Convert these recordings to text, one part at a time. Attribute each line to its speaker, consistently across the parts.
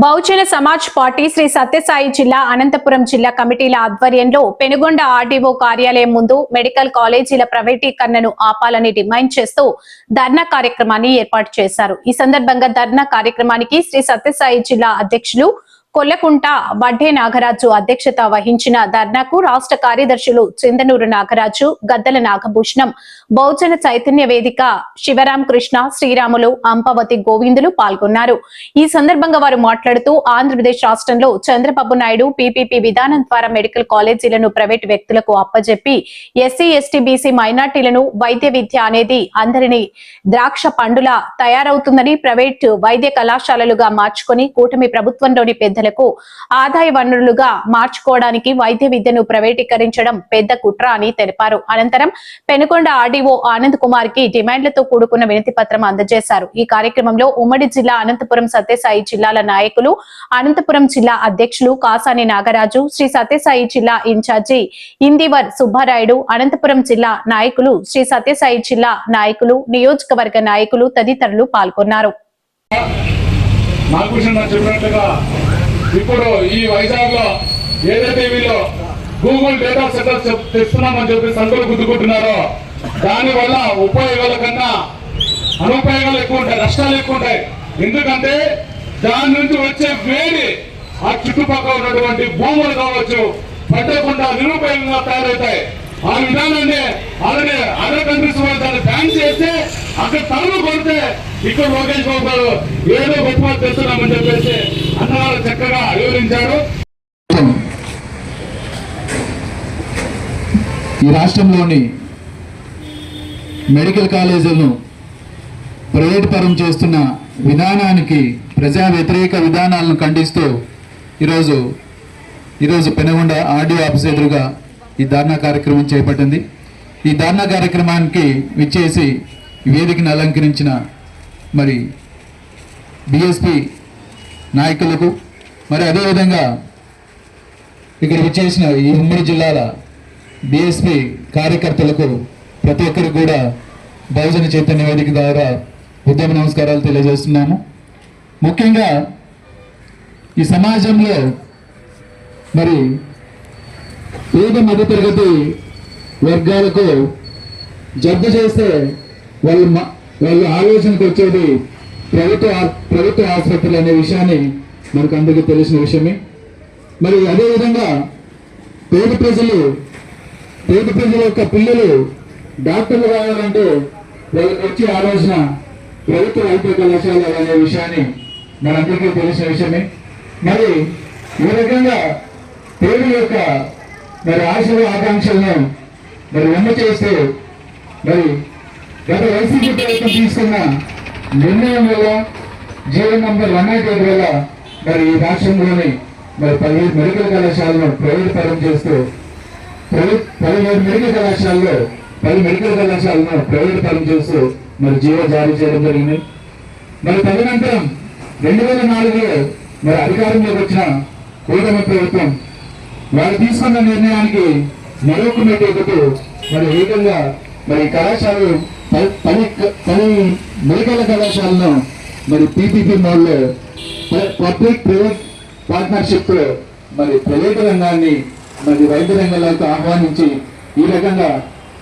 Speaker 1: Bahujan Samaj party Shri Sathya Sai జిల్లా అనంతపురం జిల్లా కమిటీల ఆధ్వర్యంలో పెనుగొండ ఆర్డీఓ కార్యాలయం ముందు మెడికల్ కాలేజీల ప్రైవేటీకరణను ఆపాలని డిమాండ్ చేస్తూ ధర్నా కార్యక్రమాన్ని ఏర్పాటు చేశారు. ఈ సందర్భంగా ధర్నా కార్యక్రమానికి శ్రీ సత్యసాయి జిల్లా అధ్యక్షులు కొల్లకుంట వడ్డే నాగరాజు అధ్యక్షత వహించిన ధర్నాకు రాష్ట్ర కార్యదర్శులు చిందనూరు నాగరాజు, గద్దల నాగభూషణం, బహుజన చైతన్య వేదిక శివరాం కృష్ణ, శ్రీరాములు, అంపవతి గోవిందులు పాల్గొన్నారు. ఈ సందర్భంగా వారు మాట్లాడుతూ ఆంధ్రప్రదేశ్ రాష్ట్రంలో చంద్రబాబు నాయుడు పీపీపీ విధానం ద్వారా మెడికల్ కాలేజీలను ప్రైవేటు వ్యక్తులకు అప్పజెప్పి ఎస్సీ, ఎస్టీ, బీసీ మైనార్టీలను వైద్య విద్య అనేది అందరినీ ద్రాక్ష పండులా తయారవుతుందని ప్రైవేటు వైద్య కళాశాలలుగా మార్చుకొని కూటమి ప్రభుత్వంలోని పెద్ద ఆదాయ వనరులుగా మార్చుకోవడానికి వైద్య విద్యను ప్రైవేటీకరించడం పెద్ద కుట్ర అని తెలిపారు. అనంతరం పెనుకొండ ఆర్డీఓ ఆనంద్ కుమార్ కి డిమాండ్లతో కూడుకున్న వినతి పత్రం అందజేశారు. ఈ కార్యక్రమంలో ఉమ్మడి జిల్లా అనంతపురం సత్యసాయి జిల్లాల నాయకులు, అనంతపురం జిల్లా అధ్యక్షులు కాసాని నాగరాజు, శ్రీ సత్యసాయి జిల్లా ఇన్ఛార్జి ఇందివర్ సుబ్బారాయుడు, అనంతపురం జిల్లా నాయకులు, శ్రీ సత్యసాయి జిల్లా నాయకులు, నియోజకవర్గ నాయకులు తదితరులు పాల్గొన్నారు.
Speaker 2: ఇప్పుడు ఈ వైజాగ్ లో ఏదైతే వీళ్ళు గూగుల్ డేటా సెంటర్ తెస్తున్నామని చెప్పి సంఖ్యలు గుద్దుకుంటున్నారో దానివల్ల ఉపయోగాల కన్నా అనుపయోగాలు ఎక్కువ ఉంటాయి, నష్టాలు ఎక్కువ ఉంటాయి. ఎందుకంటే దాని నుంచి వచ్చే వేడి ఆ చుట్టుపక్కల ఉన్నటువంటి భూములు కావచ్చు పట్టకుండా నిరుపయోగంగా తయారవుతాయి. ఆ విధానాన్ని ఆల్రెడీ అదర్ కంట్రీస్ వాళ్ళు దాన్ని బ్యాన్ చేస్తే అక్కడ తరువు కొడితే ఇక్కడ లోకేష్ బాబు గారు ఏదో గొప్ప తెస్తున్నామని చెప్పేసి అన్నవాళ్ళు చక్కగా వివరించారు.
Speaker 3: ఈ రాష్ట్రంలోని మెడికల్ కాలేజీలను ప్రైవేట్ పరం చేస్తున్న విధానానికి, ప్రజా వ్యతిరేక విధానాలను ఖండిస్తూ ఈరోజు పెనుగొండ ఆర్డీఓ ఆఫీస్ ఎదురుగా ఈ ధర్నా కార్యక్రమం చేపట్టింది. ఈ ధర్నా కార్యక్రమానికి విచ్చేసి వేదికను అలంకరించిన మరి బీఎస్పీ నాయకులకు, మరి అదేవిధంగా ఇక్కడ విచ్చేసిన ఈ ఉమ్మడి జిల్లాల బీఎస్పీ కార్యకర్తలకు ప్రతి ఒక్కరికి కూడా బహుజన చైతన్య వేదిక ద్వారా ఉద్యమ నమస్కారాలు తెలియజేస్తున్నాము. ముఖ్యంగా ఈ సమాజంలో మరి పేద మధ్యతరగతి వర్గాలకు జబ్బు చేస్తే వాళ్ళు ఆలోచనకు వచ్చేది ప్రభుత్వ ఆసుపత్రులు అనే విషయాన్ని మనకు అందరికీ తెలిసిన విషయమే. మరి అదేవిధంగా పేద ప్రజల యొక్క పిల్లలు డాక్టర్లు కావాలంటే వాళ్ళకి వచ్చే ఆలోచన ప్రభుత్వ వైద్య కళాశాల అనే విషయాన్ని మనందరికీ తెలిసిన విషయమే. మరి ఈ రకంగా పేదల యొక్క మరి ఆశలు, ఆకాంక్షలను మరి వమ్మ చేస్తూ మరి గత వైసీపీ ప్రభుత్వం తీసుకున్న నిర్ణయం వల్ల జీవన్ నంబర్ 185 వల్ల మరి ఈ రాష్ట్రంలోని మరి 15 మెడికల్ కళాశాలను ప్రైవేట్ పరం చేస్తూ 10 మెడికల్ కళాశాలను ప్రైవేట్ పరం చేస్తూ మరి జీవో జారీ చేయడం జరిగింది. మరి తదనంతరం 2004లో మరి అధికారంలోకి వచ్చిన కూటమి ప్రభుత్వం వారు తీసుకున్న నిర్ణయానికి మరో కమిటీ ఒకటి మరి ఏకంగా మరి కళాశాలలు 10 మెడికల్ కళాశాలను మరి పీపీపీ మోడ్లో పబ్లిక్ ప్రైవేట్ పార్ట్నర్షిప్ లో మరి ప్రైవేట్ రంగాన్ని మరి వైద్య రంగంలోకి ఆహ్వానించి ఈ రకంగా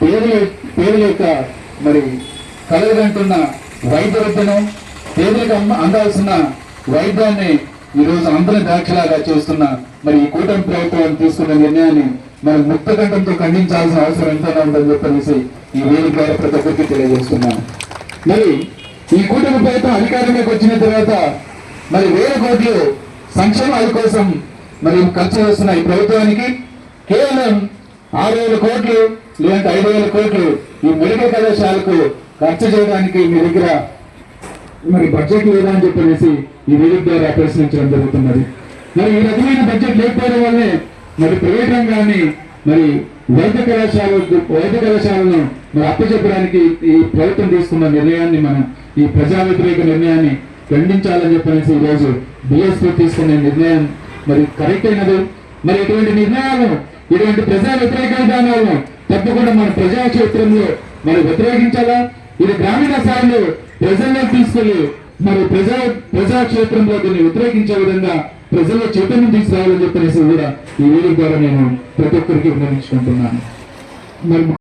Speaker 3: పేదల యొక్క మరి కలగంటున్న వైద్య విద్యను, పేదలకు అందాల్సిన వైద్యాన్ని ఈరోజు అందరం దాఖలాగా చేస్తున్న మరి ఈ కూటమి ప్రభుత్వం తీసుకున్న నిర్ణయాన్ని మనం ముక్తకంఠంతో ఖండించాల్సిన అవసరం ఎంతైనా ఉందని చెప్పేసి ఈ వేదిక ద్వారా ప్రతి ఒక్కరికి తెలియజేస్తున్నాను. మరి ఈ కూటమి ప్రభుత్వం అధికారంలోకి వచ్చిన తర్వాత మరి 1000 కోట్లు సంక్షేమాల కోసం మరి ఖర్చు చేస్తున్న ఈ ప్రభుత్వానికి కేవలం 6000 కోట్లు లేదంటే 5000 కోట్లు ఈ మెడికల్ కళాశాలకు ఖర్చు చేయడానికి మీ దగ్గర మరి బడ్జెట్ లేదా అని చెప్పేసి ఈ వేదిక ద్వారా ప్రశ్నించడం జరుగుతున్నది. మరి ఈ రకమైన బడ్జెట్ లేకపోవడం వల్లే మరి ప్రైవేట్ రంగాన్ని మరి వైద్య కళాశాలను మరి అప్పచెప్పడానికి ఈ ప్రభుత్వం తీసుకున్న నిర్ణయాన్ని మనం ఈ ప్రజా వ్యతిరేక నిర్ణయాన్ని ఖండించాలని చెప్పేసి ఈరోజు బీఎస్పీ తీసుకునే నిర్ణయం మరి కరెక్ట్ అయినది. మరి ఇటువంటి నిర్ణయాలు, ఇటువంటి ప్రజా వ్యతిరేక విధానాలను తప్పకుండా మన ప్రజాక్షేత్రంలో మనం వ్యతిరేకించాలా. ఇది గ్రామీణ స్థాయిలో ప్రజల్లో తీసుకెళ్లి మరి ప్రజాక్షేత్రంలో దీన్ని వ్యతిరేకించే విధంగా ప్రజల్లో చైతన్యం తీసుకురావాలని చెప్పనేసి కూడా ఈ వీడియో ద్వారా నేను ప్రతి ఒక్కరికి విన్నవించుకుంటున్నాను. మరి